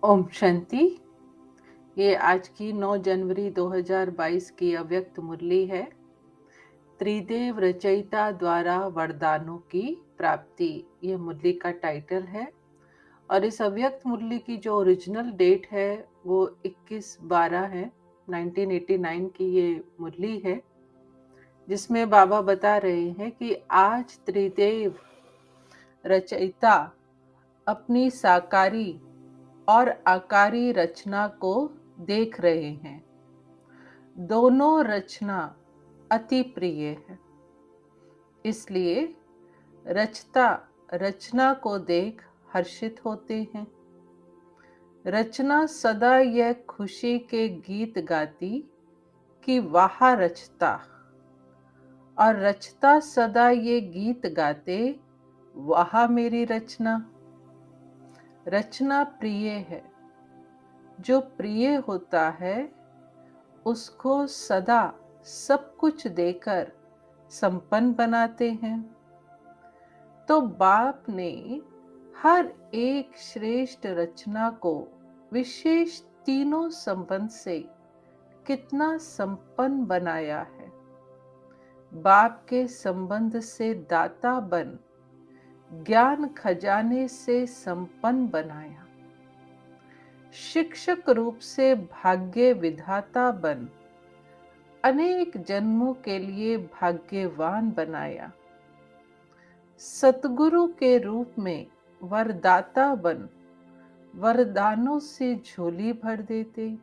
ओम शांति। ये आज की 9 जनवरी 2022 की अव्यक्त मुरली है। त्रिदेव रचयिता द्वारा वरदानों की प्राप्ति, ये मुरली का टाइटल है। और इस अव्यक्त मुरली की जो ओरिजिनल डेट है वो 21/12 है, 1989 की ये मुरली है, जिसमें बाबा बता रहे हैं कि आज त्रिदेव रचयिता अपनी साकारी और आकारी रचना को देख रहे हैं। दोनों रचना अति प्रिय है, इसलिए रचता रचना को देख हर्षित होते हैं। रचना सदा यह खुशी के गीत गाती कि वाह रचता, और रचता सदा ये गीत गाते वाह मेरी रचना। रचना प्रिय है, जो प्रिय होता है उसको सदा सब कुछ देकर संपन्न बनाते हैं। तो बाप ने हर एक श्रेष्ठ रचना को विशेष तीनों संबंध से कितना संपन्न बनाया है। बाप के संबंध से दाता बन ज्ञान खजाने से संपन्न बनाया। शिक्षक रूप से भाग्य विधाता बन अनेक जन्मों के लिए भाग्यवान बनाया। सतगुरु के रूप में वरदाता बन वरदानों से झोली भर देते।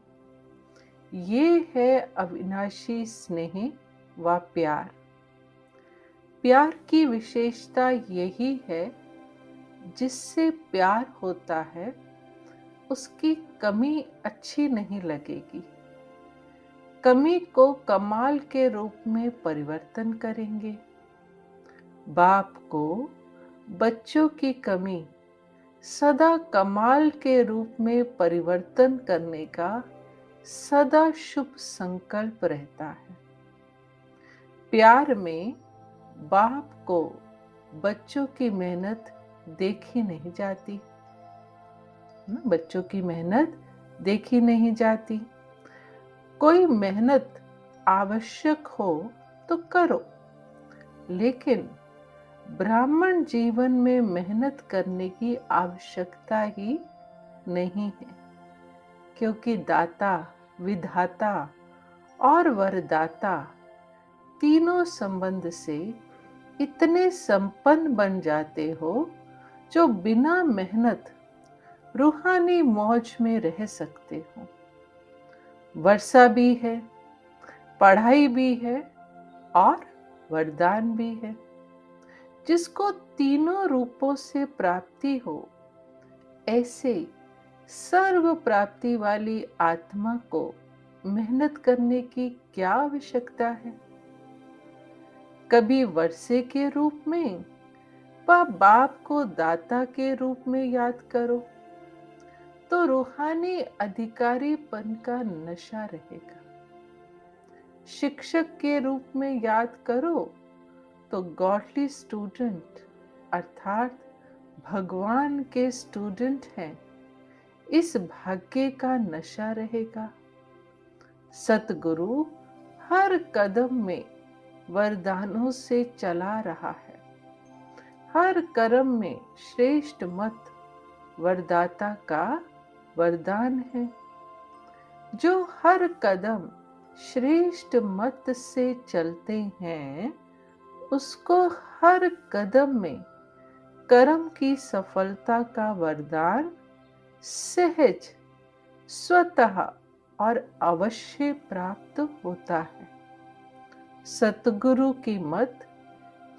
ये है अविनाशी स्नेह व प्यार। प्यार की विशेषता यही है, जिससे प्यार होता है उसकी कमी अच्छी नहीं लगेगी। कमी को कमाल के रूप में परिवर्तन करेंगे। बाप को बच्चों की कमी सदा कमाल के रूप में परिवर्तन करने का सदा शुभ संकल्प रहता है। प्यार में बाप को बच्चों की मेहनत देखी नहीं जाती। बच्चों की मेहनत देखी नहीं जाती। कोई मेहनत आवश्यक हो तो करो, लेकिन ब्राह्मण जीवन में मेहनत करने की आवश्यकता ही नहीं है, क्योंकि दाता, विधाता और वरदाता तीनों संबंध से इतने संपन्न बन जाते हो, जो बिना मेहनत रूहानी मौज में रह सकते हो। वर्षा भी है, पढ़ाई भी है और वरदान भी है। जिसको तीनों रूपों से प्राप्ति हो, ऐसे सर्व प्राप्ति वाली आत्मा को मेहनत करने की क्या आवश्यकता है। कभी वर्षे के रूप में व बाप को दाता के रूप में याद करो, तो रूहानी अधिकारीपन का नशा रहेगा। शिक्षक के रूप में याद करो तो गॉडली स्टूडेंट अर्थात भगवान के स्टूडेंट हैं, इस भाग्य का नशा रहेगा। सतगुरु हर कदम में वरदानों से चला रहा है। हर कर्म में श्रेष्ठ मत वरदाता का वरदान है। जो हर कदम श्रेष्ठ मत से चलते हैं, उसको हर कदम में कर्म की सफलता का वरदान सहज, स्वतः और अवश्य प्राप्त होता है। सतगुरु की मत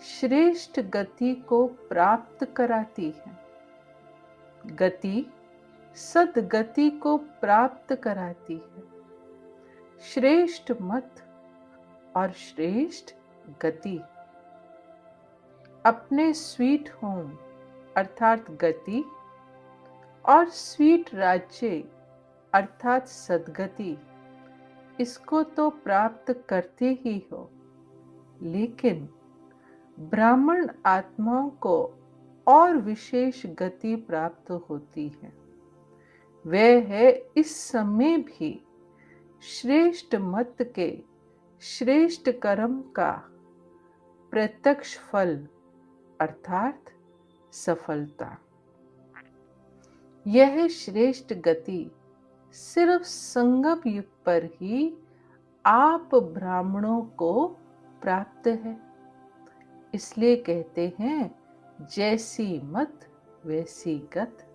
श्रेष्ठ गति को प्राप्त कराती है। गति सदगति को प्राप्त कराती है। श्रेष्ठ मत और श्रेष्ठ गति अपने स्वीट होम अर्थात गति और स्वीट राज्य अर्थात सदगति, इसको तो प्राप्त करते ही हो, लेकिन ब्राह्मण आत्माओं को और विशेष गति प्राप्त होती है। वह है इस समय भी श्रेष्ठ मत के श्रेष्ठ कर्म का प्रत्यक्ष फल अर्थात सफलता। यह श्रेष्ठ गति सिर्फ संगम युग पर ही आप ब्राह्मणों को प्राप्त है। इसलिए कहते हैं जैसी मत वैसी गत।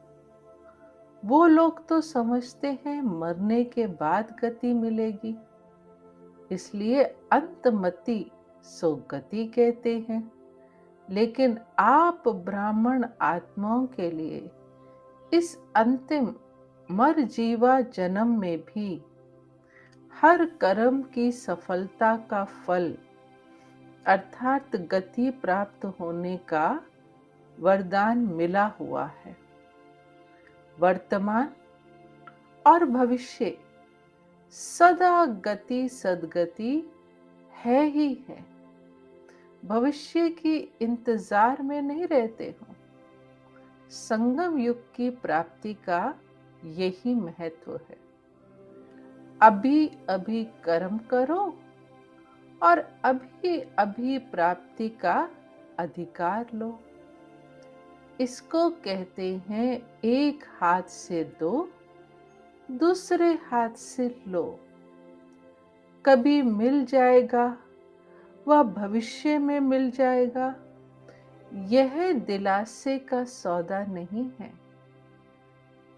वो लोग तो समझते हैं मरने के बाद गति मिलेगी, इसलिए अंतमति सो गति कहते हैं। लेकिन आप ब्राह्मण आत्माओं के लिए इस अंतिम मर जीवा जन्म में भी हर कर्म की सफलता का फल अर्थात गति प्राप्त होने का वरदान मिला हुआ है। वर्तमान और भविष्य सदा गति सदगति है ही है। भविष्य की इंतजार में नहीं रहते हो। संगम युग की प्राप्ति का यही महत्व है। अभी अभी कर्म करो और अभी अभी प्राप्ति का अधिकार लो। इसको कहते हैं एक हाथ से दो, दूसरे हाथ से लो। कभी मिल जाएगा, वह भविष्य में मिल जाएगा। यह दिलासे का सौदा नहीं है।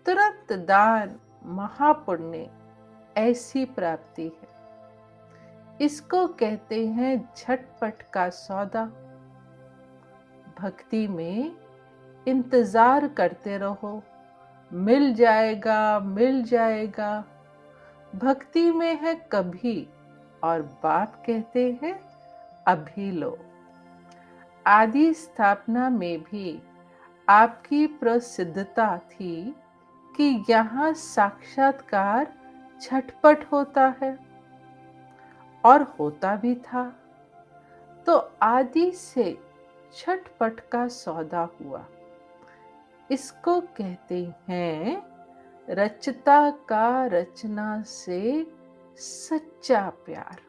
तुरंत दान महापुण्य ऐसी प्राप्ति है। इसको कहते हैं झटपट का सौदा। भक्ति में इंतजार करते रहो, मिल जाएगा मिल जाएगा। भक्ति में है कभी और बाप कहते हैं अभी लो। आदि स्थापना में भी आपकी प्रसिद्धता थी कि यहाँ साक्षात्कार झटपट होता है और होता भी था। तो आदि से झटपट का सौदा हुआ। इसको कहते हैं रचता का रचना से सच्चा प्यार।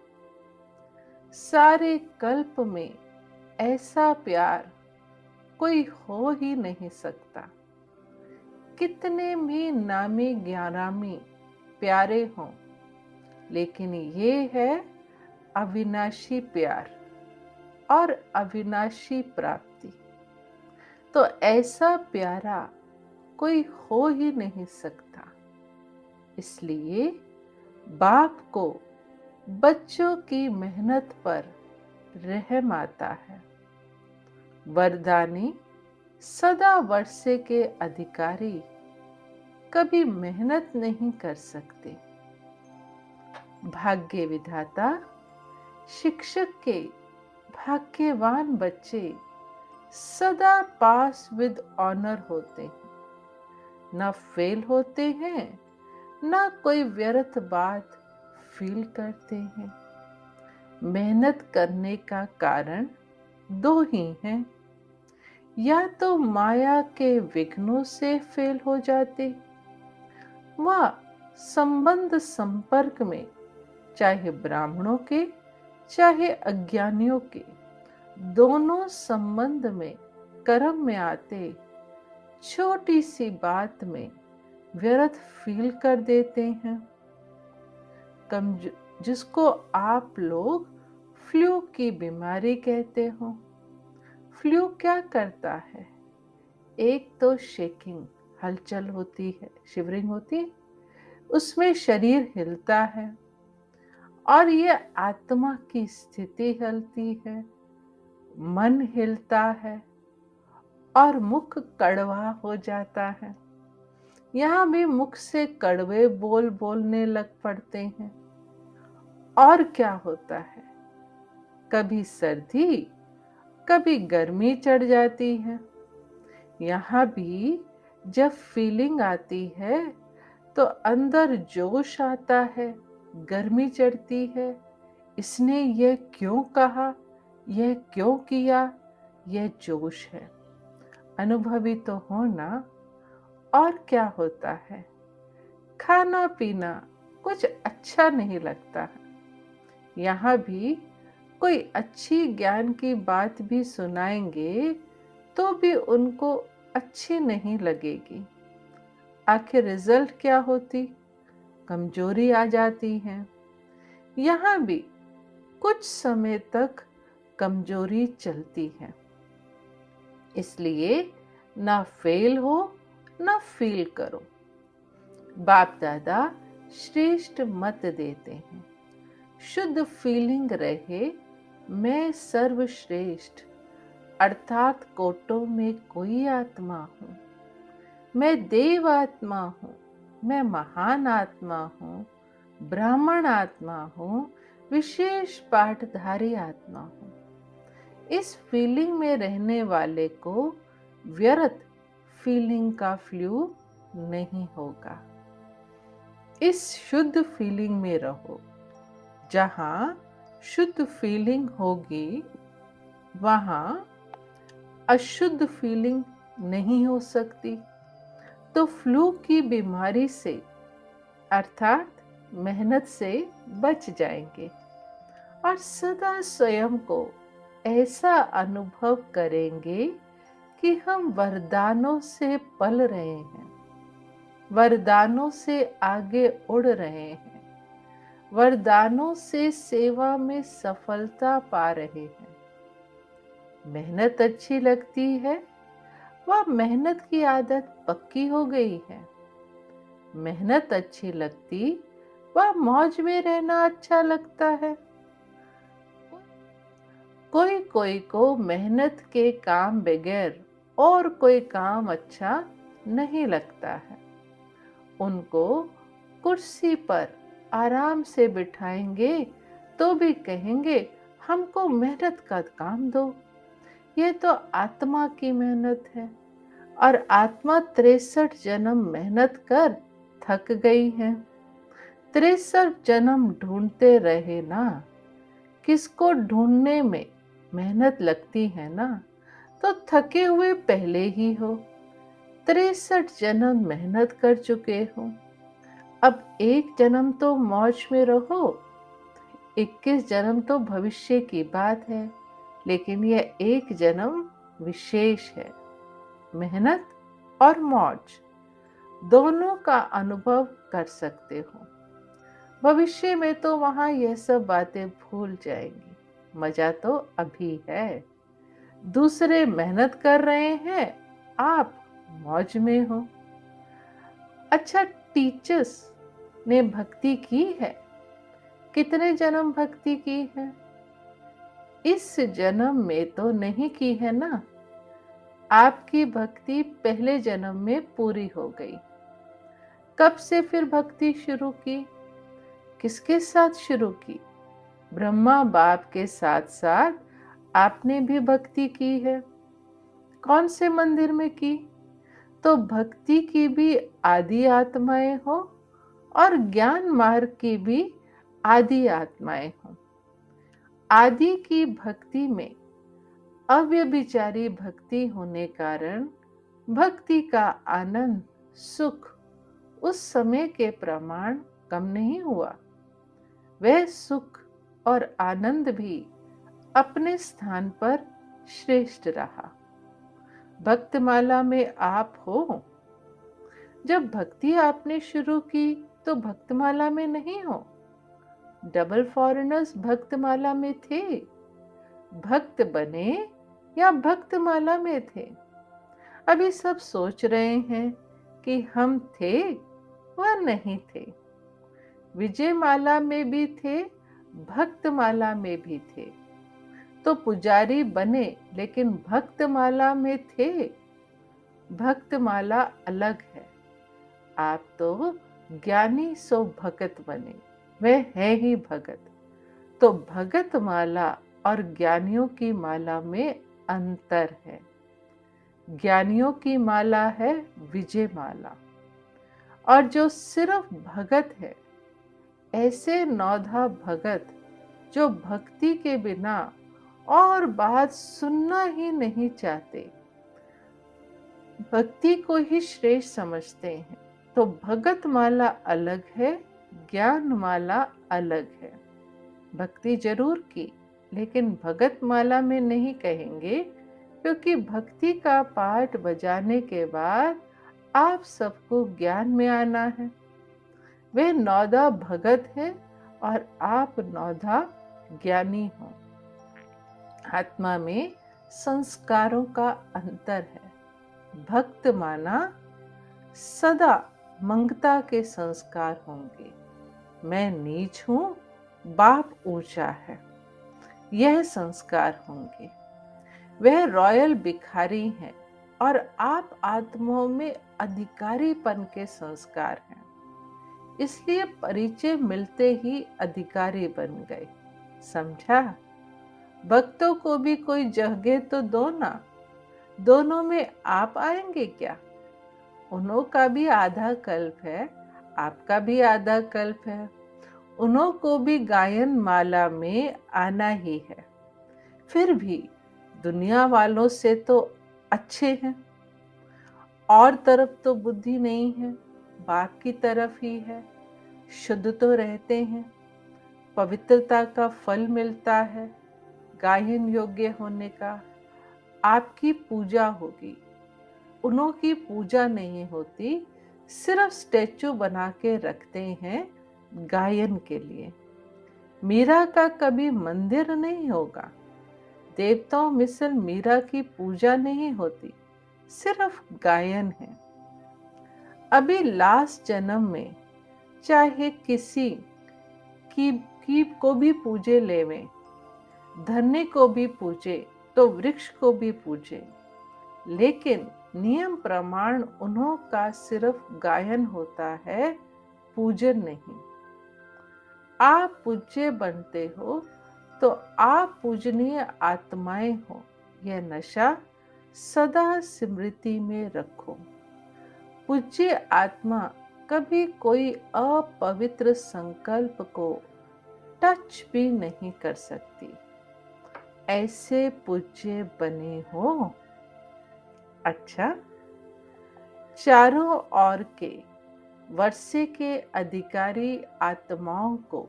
सारे कल्प में ऐसा प्यार कोई हो ही नहीं सकता। कितने भी नामी ग्यारामी प्यारे हों, लेकिन ये है अविनाशी प्यार और अविनाशी प्राप्ति। तो ऐसा प्यारा कोई हो ही नहीं सकता। इसलिए बाप को बच्चों की मेहनत पर रहम आता है। वरदानी सदा वर्षे के अधिकारी कभी मेहनत नहीं कर सकते। भाग्य विधाता शिक्षक के भाग्यवान बच्चे सदा पास विद ऑनर होते हैं, ना फेल होते हैं, ना कोई व्यर्थ बात फील करते हैं। मेहनत करने का कारण दो ही हैं, या तो माया के विघ्नों से फेल हो जाते, व संबंध संपर्क में चाहे ब्राह्मणों के चाहे अज्ञानियों के दोनों संबंध में कर्म में आते छोटी सी बात में व्यर्थ फील कर देते हैं। जिसको आप लोग फ्लू की बीमारी कहते हो। फ्लू क्या करता है? एक तो शेकिंग हलचल होती है, शिवरिंग होती है, उसमें शरीर हिलता है और ये आत्मा की स्थिति हिलती है, मन हिलता है और मुख कड़वा हो जाता है। यहाँ भी मुख से कड़वे बोल बोलने लग पड़ते हैं। और क्या होता है? कभी सर्दी कभी गर्मी चढ़ जाती है। यहाँ भी जब फीलिंग आती है तो अंदर जोश आता है, गर्मी चढ़ती है। इसने यह क्यों कहा, यह क्यों किया, यह जोश है। अनुभवी तो हो ना। और क्या होता है? खाना पीना कुछ अच्छा नहीं लगता है। यहाँ भी कोई अच्छी ज्ञान की बात भी सुनाएंगे तो भी उनको अच्छी नहीं लगेगी। आखिर रिजल्ट क्या होती? कमजोरी आ जाती है। यहाँ भी कुछ समय तक कमजोरी चलती है। इसलिए ना फेल हो ना फील करो। बाप दादा श्रेष्ठ मत देते हैं। शुद्ध फीलिंग रहे, मैं सर्वश्रेष्ठ अर्थात कोटों में कोई आत्मा हूँ। मैं देव आत्मा हूँ, मैं महान आत्मा हूँ, ब्राह्मण आत्मा हूँ, विशेष पाठधारी आत्मा हूँ। इस फीलिंग में रहने वाले को व्यर्थ फीलिंग का फ्लू नहीं होगा। इस शुद्ध फीलिंग में रहो। जहाँ शुद्ध फीलिंग होगी वहाँ अशुद्ध फीलिंग नहीं हो सकती। तो फ्लू की बीमारी से अर्थात मेहनत से बच जाएंगे और सदा स्वयं को ऐसा अनुभव करेंगे कि हम वरदानों से पल रहे हैं, वरदानों से आगे उड़ रहे हैं, वरदानों से सेवा में सफलता पा रहे हैं। मेहनत अच्छी लगती है, वह मेहनत की आदत पक्की हो गई है। मेहनत अच्छी लगती, वह मौज में रहना अच्छा लगता है। कोई कोई को मेहनत के काम बगैर और कोई काम अच्छा नहीं लगता है। उनको कुर्सी पर आराम से बिठाएंगे तो भी कहेंगे हमको मेहनत का काम दो। ये तो आत्मा की मेहनत है और आत्मा 63 जन्म मेहनत कर थक गई है। 63 जन्म ढूंढते रहे ना। किसको ढूंढने में मेहनत लगती है ना, तो थके हुए पहले ही हो। 63 जन्म मेहनत कर चुके हो। अब एक जन्म तो मौज में रहो। 21 जन्म तो भविष्य की बात है, लेकिन यह एक जन्म विशेष है। मेहनत और मौज दोनों का अनुभव कर सकते हो। भविष्य में तो वहां यह सब बातें भूल जाएंगी। मजा तो अभी है। दूसरे मेहनत कर रहे हैं, आप मौज में हो। अच्छा, टीचर्स ने भक्ति की है। कितने जन्म भक्ति की है? इस जन्म में तो नहीं की है ना। आपकी भक्ति पहले जन्म में पूरी हो गई। कब से फिर भक्ति शुरू की? किसके साथ शुरू की? ब्रह्मा बाप के साथ साथ आपने भी भक्ति की है। कौन से मंदिर में की? तो भक्ति की भी आदि आत्माएं हो और ज्ञान मार्ग की भी आदि आत्माएं हो। आदि की भक्ति में अव्यभिचारी भक्ति होने कारण भक्ति का आनंद सुख उस समय के प्रमाण कम नहीं हुआ। वह सुख और आनंद भी अपने स्थान पर श्रेष्ठ रहा। भक्तमाला में आप हो। जब भक्ति आपने शुरू की तो भक्तमाला में नहीं हो। डबल फॉरेनर्स भक्तमाला में थे। भक्त बने या भक्तमाला में थे? अभी सब सोच रहे हैं कि हम थे व नहीं थे। विजयमाला में भी थे, भक्तमाला में भी थे। तो पुजारी बने लेकिन भक्तमाला में थे। भक्तमाला अलग है। आप तो ज्ञानी सो भगत बने, वह है ही भगत। तो भगत माला और ज्ञानियों की माला में अंतर है। ज्ञानियों की माला है विजय माला, और जो सिर्फ भगत है, ऐसे नौधा भगत जो भक्ति के बिना और बात सुनना ही नहीं चाहते, भक्ति को ही श्रेष्ठ समझते हैं, तो भगत माला अलग है, ज्ञान माला अलग है। भक्ति जरूर की, लेकिन भगत माला में नहीं कहेंगे, क्योंकि भक्ति का पाठ बजाने के बाद आप सबको ज्ञान में आना है। वे नौदा भगत है और आप नौदा ज्ञानी हो। आत्मा में संस्कारों का अंतर है। भक्त माना सदा मंगता के संस्कार होंगे। मैं नीच हूं, बाप ऊंचा है, यह संस्कार होंगे। वह रॉयल भिखारी हैं और आप आत्माओं में अधिकारीपन के संस्कार हैं। इसलिए परिचय मिलते ही अधिकारी बन गए। समझा? भक्तों को भी कोई जगह तो दो ना। दोनों में आप आएंगे क्या? उन्हों का भी आधा कल्प है, आपका भी आधा कल्प है। उन्हों को भी गायन माला में आना ही है। फिर भी दुनिया वालों से तो अच्छे हैं। और तरफ तो बुद्धि नहीं है, बाप की तरफ ही है। शुद्ध तो रहते हैं, पवित्रता का फल मिलता है, गायन योग्य होने का। आपकी पूजा होगी, उन्हों की पूजा नहीं होती। सिर्फ स्टैचू बना के रखते हैं गायन के लिए। मीरा का कभी मंदिर नहीं होगा। देवताओं मिसल मीरा की पूजा नहीं होती, सिर्फ गायन है। अभी लास्ट जन्म में चाहे किसी की को भी पूजे लेवे, धन्य को भी पूजे तो वृक्ष को भी पूजे, लेकिन नियम प्रमाण उन्हों का सिर्फ गायन होता है, पूजन नहीं। आप पूज्य बनते हो तो आप पूजनीय आत्माएं हो। यह नशा सदा स्मृति में रखो। पूज्य आत्मा कभी कोई अपवित्र संकल्प को टच भी नहीं कर सकती। ऐसे पूज्य बने हो। अच्छा, चारों ओर के वर्षे के अधिकारी आत्माओं को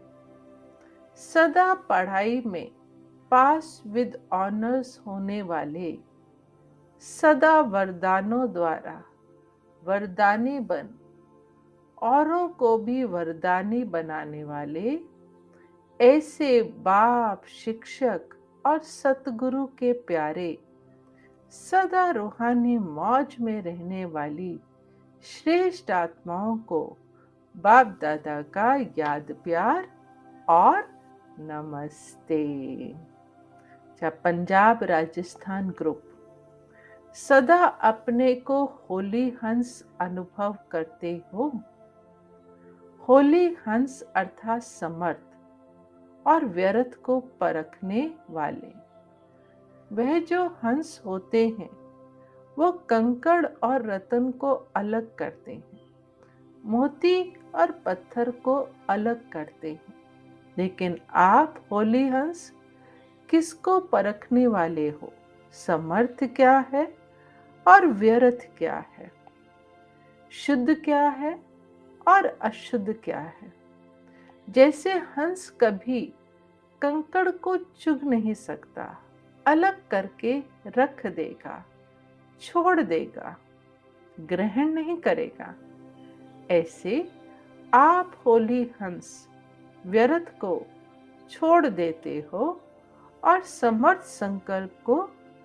सदा पढ़ाई में पास विद ऑनर्स होने वाले, सदा वरदानों द्वारा वरदानी बन औरों को भी वरदानी बनाने वाले, ऐसे बाप, शिक्षक और सतगुरु के प्यारे, सदा रूहानी मौज में रहने वाली श्रेष्ठ आत्माओं को बाप दादा का याद प्यार और नमस्ते। पंजाब राजस्थान ग्रुप सदा अपने को होली हंस अनुभव करते हो। होली हंस अर्थात समर्थ और व्यर्थ को परखने वाले। वह जो हंस होते हैं वो कंकड़ और रत्न को अलग करते हैं, मोती और पत्थर को अलग करते हैं। लेकिन आप होली हंस किसको परखने वाले हो? समर्थ क्या है और व्यर्थ क्या है, शुद्ध क्या है और अशुद्ध क्या है। जैसे हंस कभी कंकड़ को चुग नहीं सकता, अलग करके रख देगा, छोड़ देगा, ग्रहण नहीं करेगा, ऐसे आप होली हंस व्यर्थ को छोड़ देते हो और समर्थ संकल्प को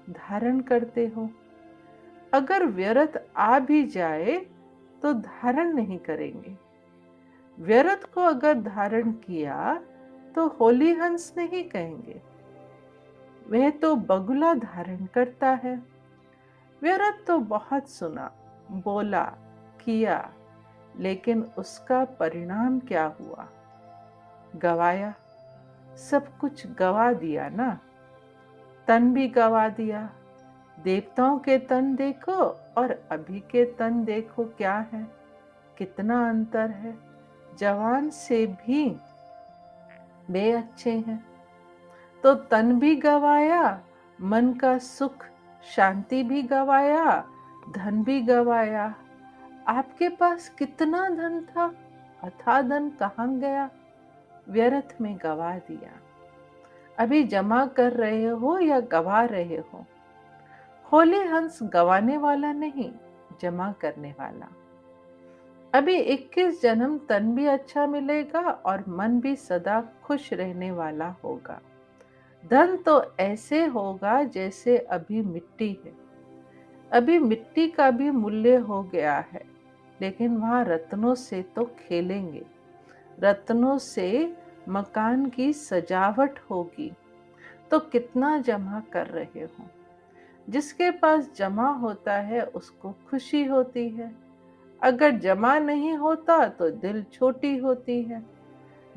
धारण करते हो। अगर व्यर्थ आ भी जाए तो धारण नहीं करेंगे। व्यर्थ को अगर धारण किया तो होली हंस नहीं कहेंगे, वह तो बगुला धारण करता है। व्यर्थ तो बहुत सुना, बोला, किया, लेकिन उसका परिणाम क्या हुआ? गवाया, सब कुछ गवा दिया ना। तन भी गवा दिया। देवताओं के तन देखो और अभी के तन देखो, क्या है, कितना अंतर है। जवान से भी वे अच्छे हैं। तो तन भी गवाया, मन का सुख शांति भी गवाया, धन भी गवाया। आपके पास कितना धन था, अथाह धन कहाँ गया, व्यर्थ में गवा दिया। अभी जमा कर रहे हो या गवा रहे हो। होली हंस गवाने वाला नहीं, जमा करने वाला। अभी 21 जन्म तन भी अच्छा मिलेगा और मन भी सदा खुश रहने वाला होगा। धन तो ऐसे होगा जैसे अभी मिट्टी है। अभी मिट्टी का भी मूल्य हो गया है, लेकिन वहां रत्नों से तो खेलेंगे। रत्नों से मकान की सजावट होगी। तो कितना जमा कर रहे हो। जिसके पास जमा होता है उसको खुशी होती है। अगर जमा नहीं होता तो दिल छोटी होती है।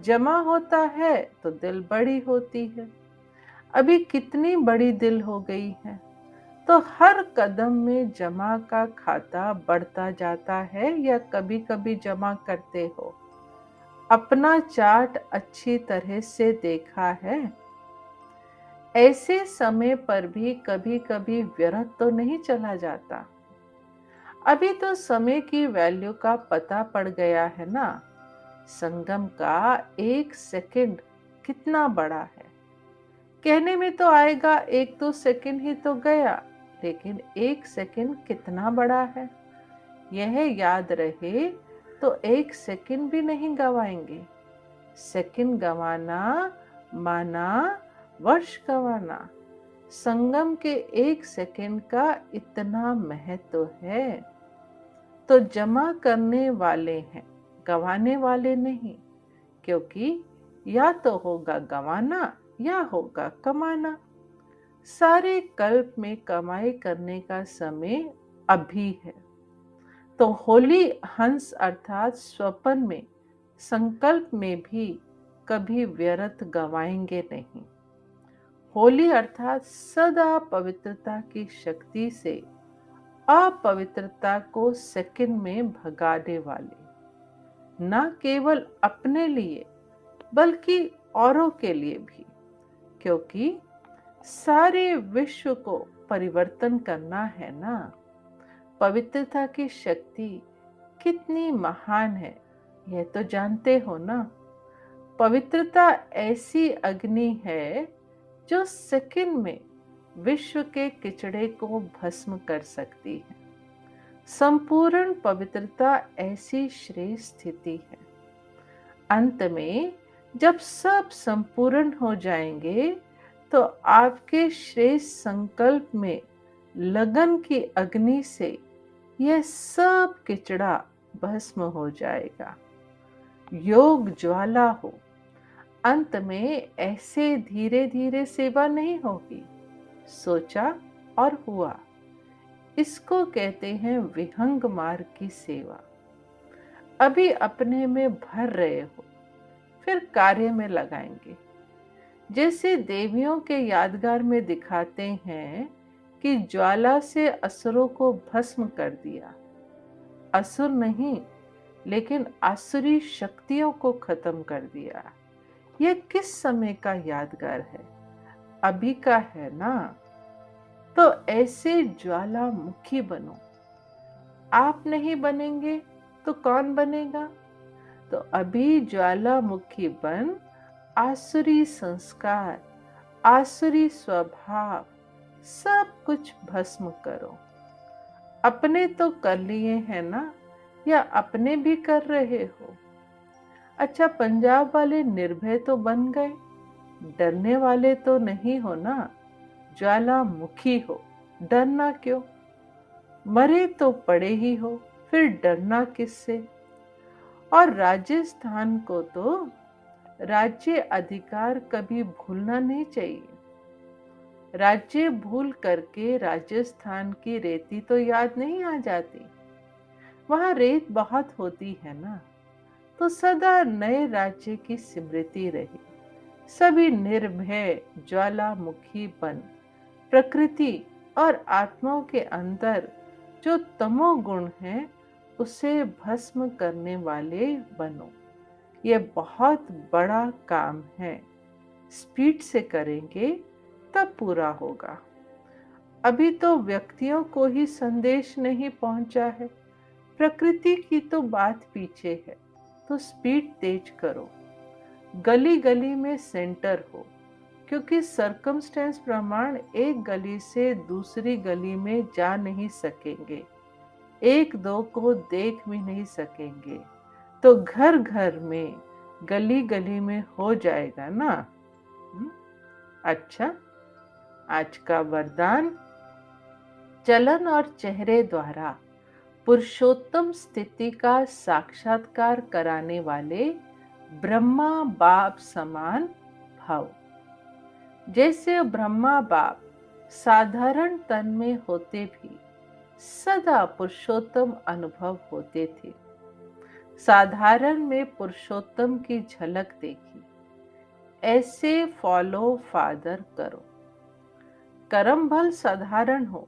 जमा होता है तो दिल बड़ी होती है। अभी कितनी बड़ी दिल हो गई है। तो हर कदम में जमा का खाता बढ़ता जाता है या कभी कभी जमा करते हो। अपना चार्ट अच्छी तरह से देखा है। ऐसे समय पर भी कभी कभी व्यर्थ तो नहीं चला जाता। अभी तो समय की वैल्यू का पता पड़ गया है ना। संगम का एक सेकंड कितना बड़ा है। कहने में तो आएगा एक दो सेकंड ही तो गया, लेकिन एक सेकंड कितना बड़ा है यह याद रहे तो एक सेकंड भी नहीं गवाएंगे। सेकंड गवाना माना वर्ष गवाना। संगम के एक सेकंड का इतना महत्व है। तो जमा करने वाले हैं, गवाने वाले नहीं। क्योंकि या तो होगा गवाना या होगा कमाना। सारे कल्प में कमाई करने का समय अभी है। तो होली हंस अर्थात स्वप्न में, संकल्प में भी कभी व्यर्थ गवाएंगे नहीं। होली अर्थात सदा पवित्रता की शक्ति से अपवित्रता को सेकंड में भगाने वाले। न केवल अपने लिए बल्कि औरों के लिए भी। क्योंकि सारे विश्व को परिवर्तन करना है ना। पवित्रता की शक्ति कितनी महान है यह तो जानते हो ना। पवित्रता ऐसी अग्नि है जो सेकंड में विश्व के किचड़े को भस्म कर सकती है। संपूर्ण पवित्रता ऐसी श्रेष्ठ स्थिति है। अंत में जब सब संपूर्ण हो जाएंगे तो आपके श्रेष्ठ संकल्प में लगन की अग्नि से यह सब किचड़ा भस्म हो जाएगा। योग ज्वाला हो। अंत में ऐसे धीरे धीरे सेवा नहीं होगी। सोचा और हुआ। इसको कहते हैं विहंग मार्ग की सेवा। अभी अपने में भर रहे हो, फिर कार्य में लगाएंगे। जैसे देवियों के यादगार में दिखाते हैं कि ज्वाला से असुरों को भस्म कर दिया। असुर नहीं, लेकिन आसुरी शक्तियों को खत्म कर दिया। यह किस समय का यादगार है? अभी का है ना। तो ऐसे ज्वालामुखी बनो। आप नहीं बनेंगे तो कौन बनेगा? तो अभी ज्वालामुखी बन आसुरी संस्कार, आसुरी स्वभाव सब कुछ भस्म करो। अपने तो कर लिए हैं ना, या अपने भी कर रहे हो? अच्छा, पंजाब वाले निर्भय तो बन गए, डरने वाले तो नहीं हो ना। ज्वालामुखी हो, डरना क्यों? मरे तो पड़े ही हो, फिर डरना किससे? और राजस्थान को तो राज्य अधिकार कभी भूलना नहीं चाहिए। राज्य भूल करके राजस्थान की रेती तो याद नहीं आ जाती। वहां रेत बहुत होती है ना। तो सदा नए राज्य की स्मृति रही। सभी निर्भय ज्वालामुखी बन प्रकृति और आत्माओं के अंदर जो तमोगुण है उसे भस्म करने वाले बनो। यह बहुत बड़ा काम है। स्पीड से करेंगे तब पूरा होगा। अभी तो व्यक्तियों को ही संदेश नहीं पहुंचा है, प्रकृति की तो बात पीछे है, तो स्पीड तेज करो, गली गली में सेंटर हो, क्योंकि सरकमस्टेंस प्रमाण एक गली से दूसरी गली में जा नहीं सकेंगे, एक दो को देख भी नहीं सकेंगे, तो घर घर में गली गली में हो जाएगा ना। अच्छा, आज का वरदान, चलन और चेहरे द्वारा पुरुषोत्तम स्थिति का साक्षात्कार कराने वाले ब्रह्मा बाप समान भाव। जैसे ब्रह्मा बाप साधारण तन में होते भी सदा पुरुषोत्तम अनुभव होते थे, साधारण में पुरुषोत्तम की झलक देखी, ऐसे फॉलो फादर करो। कर्म भल साधारण हो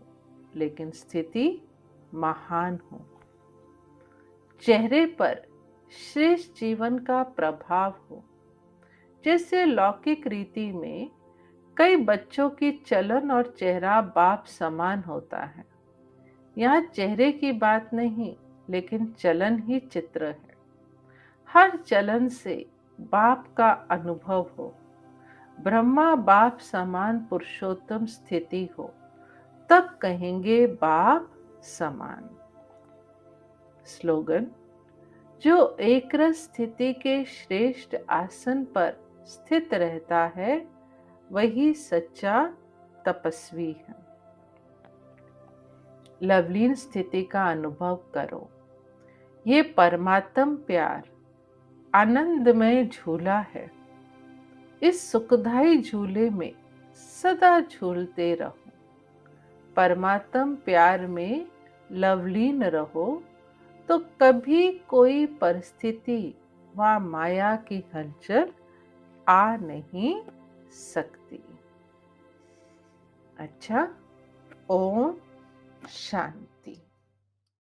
लेकिन स्थिति महान हो। चेहरे पर श्रेष्ठ जीवन का प्रभाव हो। जैसे लौकिक रीति में कई बच्चों की चलन और चेहरा बाप समान होता है, यहाँ चेहरे की बात नहीं लेकिन चलन ही चित्र है। हर चलन से बाप का अनुभव हो, ब्रह्मा बाप समान पुरुषोत्तम स्थिति हो, तब कहेंगे बाप समान। स्लोगन, जो एकरस स्थिति के श्रेष्ठ आसन पर स्थित रहता है वही सच्चा तपस्वी है। लवलीन स्थिति का अनुभव करो। ये परमात्म प्यार आनंदमय झूला है। इस सुखदायी झूले में सदा झूलते रहो। परमात्म प्यार में लवलीन रहो तो कभी कोई परिस्थिति व माया की हलचल आ नहीं सकती। अच्छा, ओम शांति।